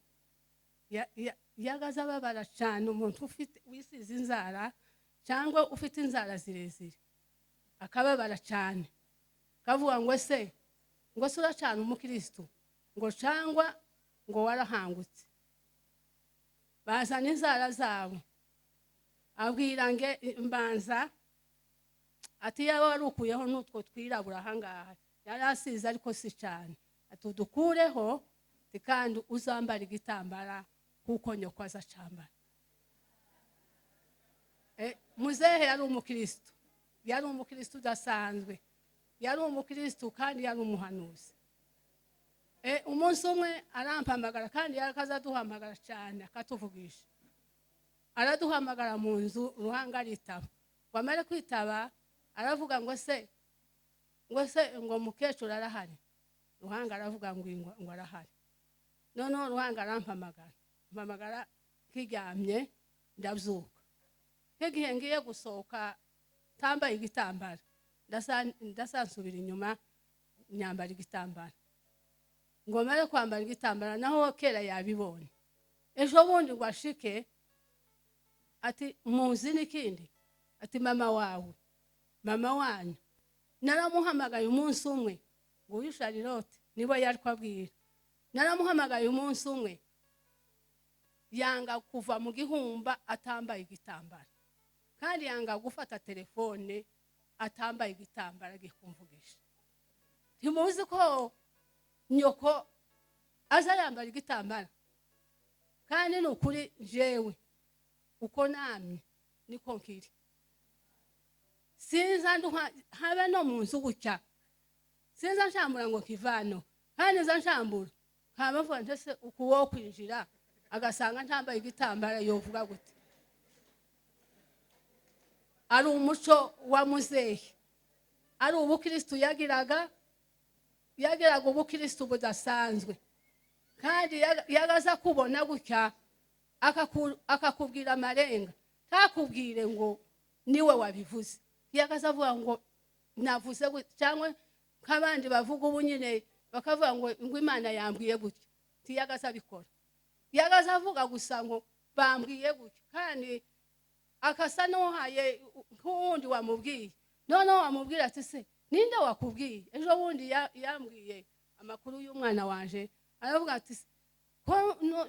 yagaza babara cyane, umuntu ufite wisize inzara cyangwa ufite inzara zirezire akababara cyane, kavuga ngo se ngo sura cyane umukristo, ngo cyangwa ngo warahangutse. Bazana inzara zabo, abwira Mbanza ati yaba warukuyeho n'utwo twirabura ahangaha, yari asize ariko si cyane, atudukureho kandi uzambara igitambara kuko nyoko azacambara. Muzehe yari umukristo, yari umukristo udasanzwe, yari umukristo kandi yari umuhanuzi. Umunsi umwe arampamagara kandi yakazaduhamagara cyane akatuvugisha. Araduhamagara mu nzu, Ruhanga aritaba. Wamara kwitaba aravuga ngo se ngo mukecuru arahari. Ruhanga aravuga ngo arahari. Noneho Ruhanga arampamagara kiryamye ndabyuka. Nk'igihe ngiye gusohoka tambaye igitambara, ndasansubira inyuma nyambara igitambara. Ngo mare kwambara igitambara naho kera yabibonye. Ejo bundi ngo ashike ati muzi n'ikindi, ati mama wawe, mama wanyu naramuhamagaye umunsi umwe ngo uyu Charlotte nibo yari kwabwira. Naramuhamagaye umunsi umwe yanga kuva mu gihumba atambaye igitambara, kandi yanga gufata telefone atambaye igitambara gikumvugisha. Ntimuzi ko nyoko aza yambara igitambara? Kandi n'ukuri jewe uko namye niko nkiri. Sinza habe no mu nzu gutya, sinza nshambura ngo kivano, kandi nza nshambura nkabavuga ntese ukuwo kwinjira agasanga ntambaye igitambara yovuga gute? Ari umuco wa muzehe, ari ubukristo yagiraga ubukristo budasanzwe. Kandi yagaza kubona gutya akakubwira amarenga, ntakubwire ngo niwe wabivuze. Yagaza avuga ngo navuze gutya, cyangwa nk'abandi bavuga ubu nyine bakavuga ngo Imana yambwiye gutya. Tiyagaza bikora, yagaza avuga gusa ngo bambwiye gutya, kandi akasa n'uhaye nk'uwundi wamubwiye. Noneho wamubwira ati se ninde wakubwiye? Ejo bundi yambwiye amakuru y'umwana wanje, aravuga ati ko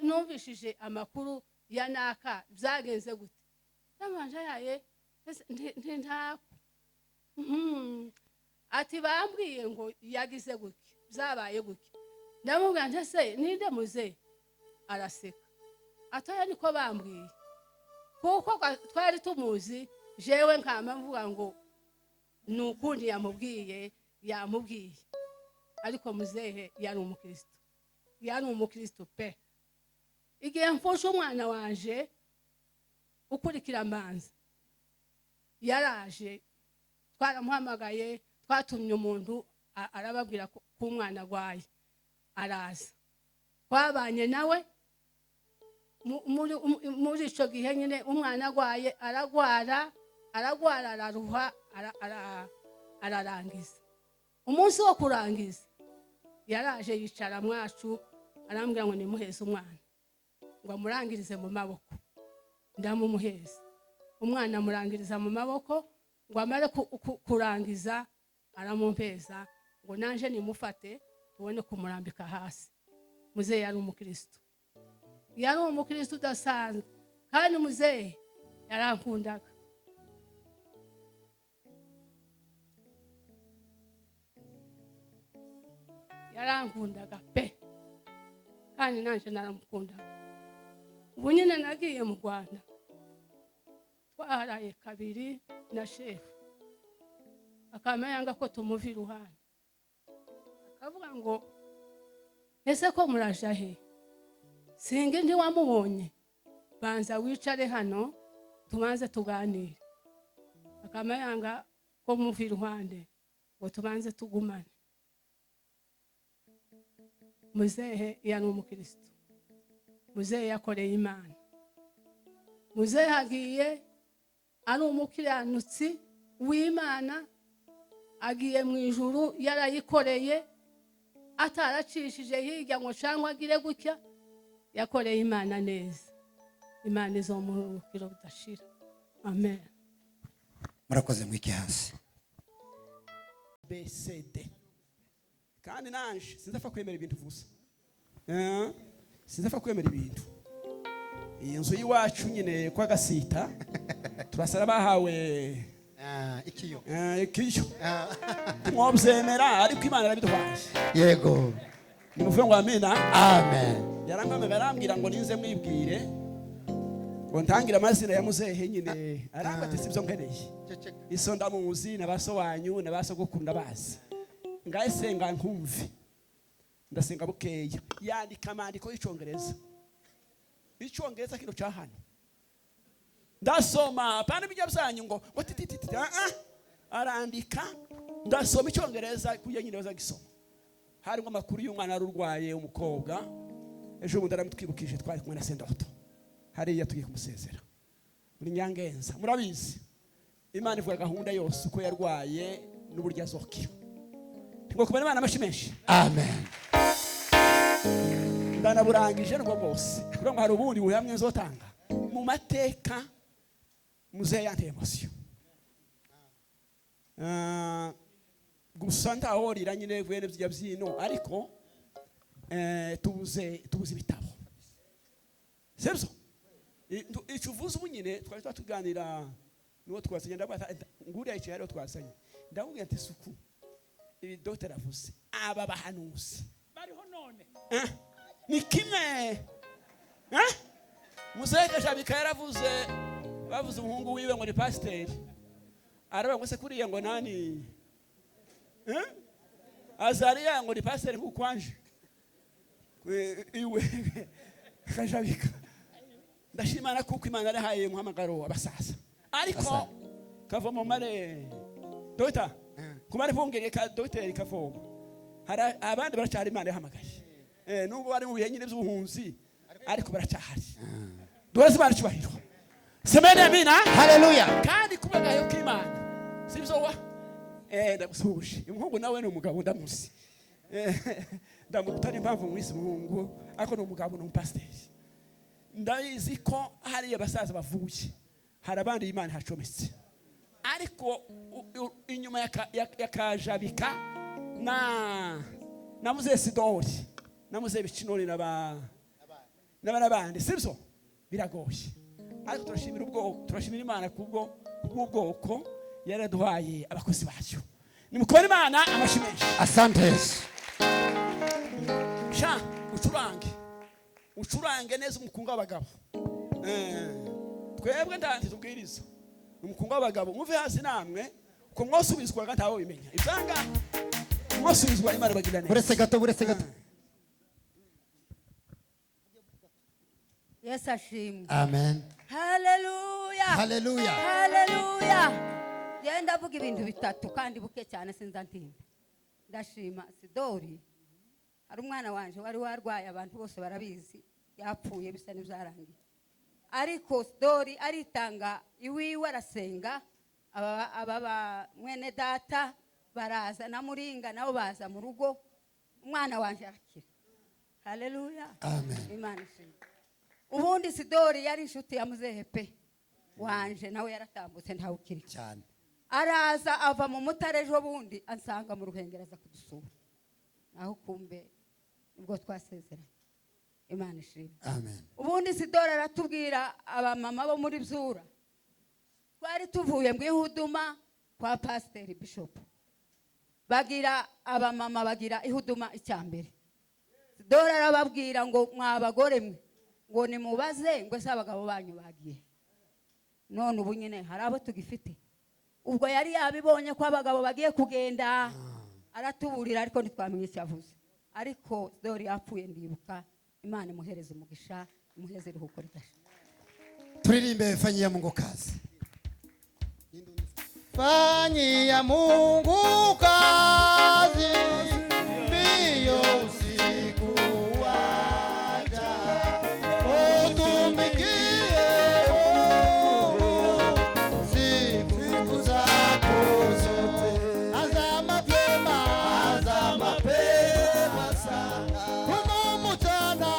numvishije amakuru ya naka byagenze gute? Namanje yaye ntako ati bambwiye ngo yagize gutya, byabaye gutya. Ndamubwira nti se ninde muze? Araseka atoya niko bambwiye, kuko twari tumuzi. Jewe nkama mvuga ngo nukundi yamubwiye. Ariko muzehe yari umukristo, yari umukristo pe. Igihe mfushe umwana wanje ukurikira Manza, yaraje, twaramuhamagaye, twatumye umuntu arababwira ko umwana agwaye. Araza, twabanye nawe muri ico gihe nyine umwana agwaye, aragwara araruha, ararangiza. Umunsi wo kurangiza yaraje yicara mwacu, arambwira ngo nimuheze umwana ngo amurangirize mu maboko. Ndamumuheza umwana, amurangiriza mu maboko. Ngo amare kurangiza aramumpeza ngo nanje nimufate tubone kumurambika hasi. Muzehe yari umukristo, yari umukristo udasanzwe, kandi muzehe yarankundaga. Yarankundaga pe, kandi nanje naramukundaga. Ubu nyine nagiye mu Rwanda, twaharaye kabiri na shefu, akamayanga ko tumuva iruhande, akavuga ngo ese ko muraja he? Singe ntiwamubonye, banza wicare hano tubanze tuganire. Akamayanga ko muva iruhande ngo tubanze tugumane. Muzehe yari umukristo, muzehe yakoreye Imana. Muzehe agiye ari umukiranutsi w'Imana, agiye mu ijuru yarayikoreye, ataracishije hirya ngo cyangwa agire gutya. Yakoreye Imana neza, Imana izomuhurukiro budashira. Amen. murakoze mwiki hasi. BCD kandi nanje sinzafa kwemera ibintu vusa, sinzafa kwemera ibintu. Iyi nzu y'iwacu nyine kwa Gasita turasara bahawe ikiyo mwobyemera, ariko Imana irabiduhaye. yego nimuvuge ngo amena. amen. yarampamagaye arambwira ngo ninze mwibwire ngo ntangire amazina ya muzehe nyine arambwira ati sibyo nkeneye iso ndamuzi nabaso wanyu nabasogokuru ndabazi ngaye senga nkumve ndasenga bukeya yandika amandiko y'icyongereza kino cya hano ndasoma pana bijya byanyu ngo titititi arandika ndasoma icyongereza kuya nyine bazagisoma harimo amakuru y'umwana arurwaye umukobwa ejo bundi aramutwibukije twari kumwe na Sendoto hariya tugiye kumusezera muri Nyangenza murabizi Imana ivuga gahunda yose uko yarwaye n'uburyo azokira ngo kubera Imana amashi menshi amen ndanaburangije rwo bose kugira ngo hari ubundi buhamwe nzotanga mu mateka muzehe yanteye emosiyo gusa ntahorira nyine vene by'ibya byino ariko tubuze ibitabo sebyo icyo uvuze ubu nyine twari tuganira n'uwo twasanye nguriya icyo yari twasanye ndamubwira ati suku ibi dogiteri avuze aba bahanuzi bariho none ni kimwe muzehe Gashabika yaravuze bavuze umuhungu wiwe ngo ni pasiteri araba ngo se kuriya ngo nani Azariya ngo ni pasiteri nk'ukwanje iwe Gashabika ndashimana kuko Imana yarahaye umuhamagaro abasaza ariko kavoma mare dogita kumara vungere ka dogiteri kavoma hari abandi baracyari Imana yahamagaye nubwo bari mu bihe nyine by'ubuhunzi ariko baracyahari duhaze Imana cyubahiro semene amina haleluya kandi kubagayo k'Imana sibyo wa ndamusubuje umuhungu nawe ni umugabo ndamuzi ndamutari impamvu mwisi muhungu ariko ni umugabo ni umupasiteri ndayizi ko hari abasaza bavuye hari abandi Imana hacometse ariko inyuma ya Kajabika na muzehe Sidori na muzehe Bicinoni n'abandi sibyo biragoye ariko turashimira Imana kubwo ubwoko yaraduhaye abakozi bacu nimukora Imana amashi menshi asante sha ucurange neza umukunga w'abagabo twebwe ndanze tubwiriza umukunga w'abagabo muve hasi namwe uko mwosubizwa ntaho bimenya ibanga mwosubizwa Imana bagira neza buretse gato Yesu ashimwe amen haleluya genda vuga ibintu bitatu kandi buke cyane sinza ntinda ndashima Sidori hari umwana wanje wari warwaye abantu bose barabizi yapfuye bisa n'ibyarangiye ariko Sidori aritanga iwiwe arasenga aba mwene data baraza na Muringa nabo baza mu rugo umwana wanje arakira haleluya amen Imana ishimwe ubundi Sidori yari inshuti ya muzehe pe wanje nawe yaratambutse ntawukiri cyane araza ava mu Mutare ejo bundi ansanga mu Ruhengeri aza kudusura naho kumbe ubwo twasezeranye Imana ishimwe amen ubundi Sidori aratubwira abamama bo muri Byura twari tuvuye mu ihuduma kwa pasiteri Bishop bagira abamama bagira ihuduma icyambere Sidori arababwira ngo mwabagore mwe ngo nimubaze ngo se abagabo banyu bagiye none ubu nyine hari abo tugifite ubwo yari yabibonye ko abagabo bagiye kugenda aratuburira ariko ntitwamenye icyo avuze ariko Sidori yapfuye ndibuka Imana imuhereze umugisha imuhereze iruhuko ridashira turirimbe fanyi ya Mungu kazi fanyi ya Mungu kazi mbio usiku waja utumikie Mungu siku zako zote anza mapema sana dumu mchana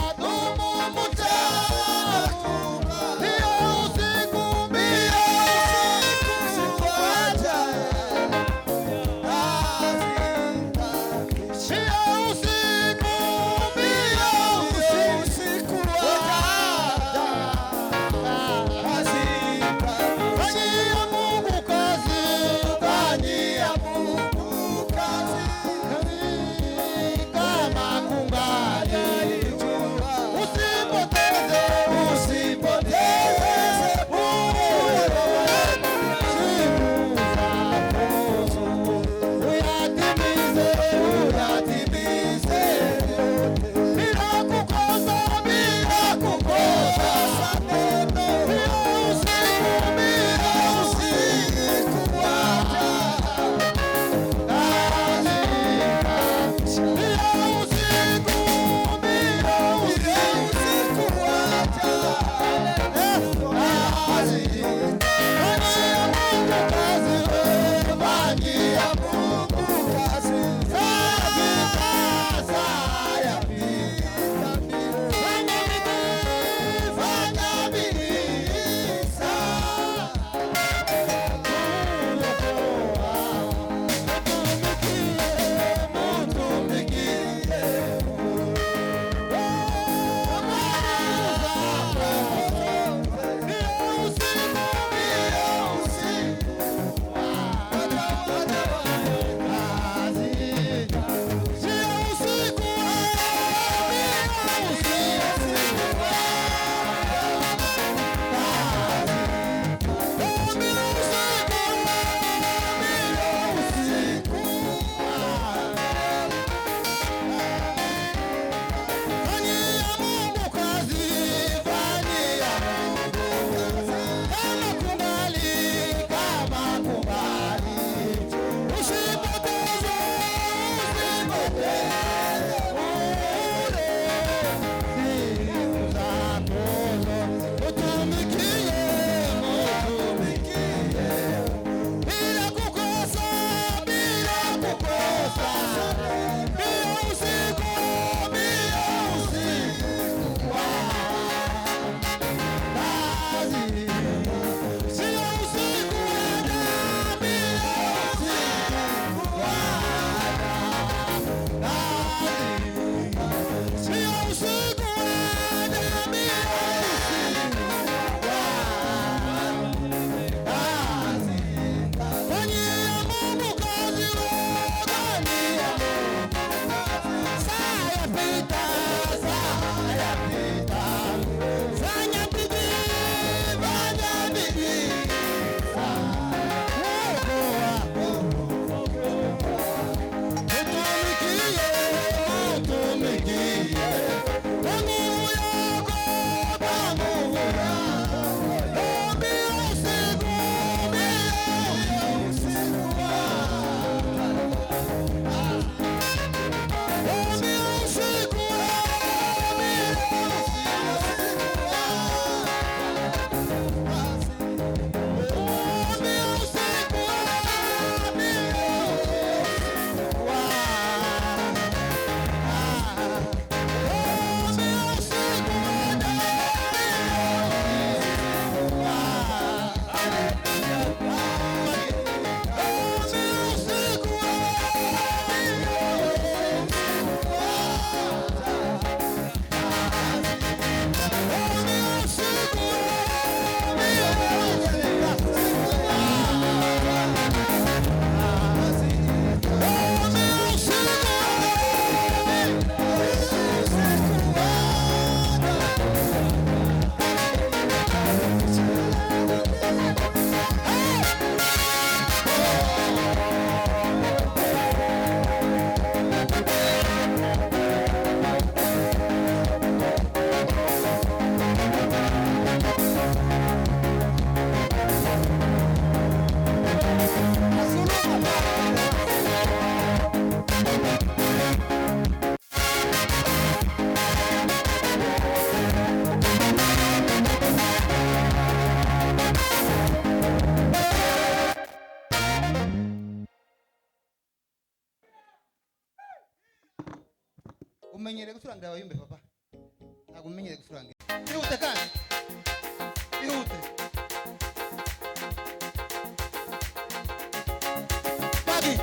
mbio usiku mbio usiku waja umenyereye gucurangira abayumbe papa ntabwo umenyereye gucurangira ihute kandi ihute Bagi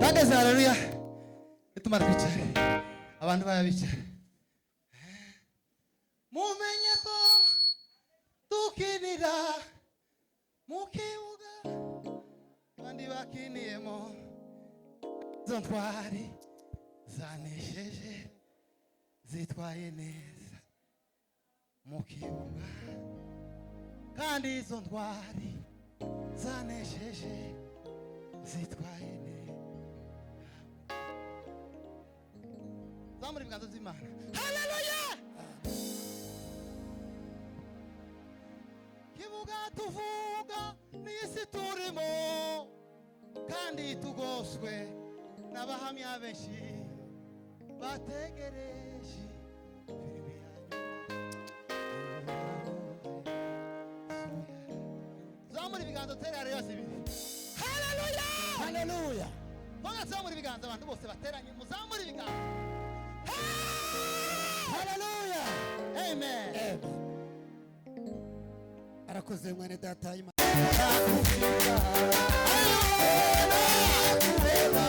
Bageze haleluya itumara kwicara abantu bayabicara mumenye ko tukinira mu kibuga kandi bakiniyemo izo ntwari zanesheje zitwaye neza mu kibuga kandi izo ntwari zanesheje zitwaye neza zamura ibiganza by'Imana haleluya kibuga tuvuga n'isi turimo kandi tugoswe n'abahamya benshi bategereje filimi yanyu zamura ibiganza terera yose ibiri haleluya haleluya Ponga zamura ibiganza abantu bose bateranye muzamura ibiganza haleluya amen arakoze mwene data Imana Nakufika, ayo, nakufika,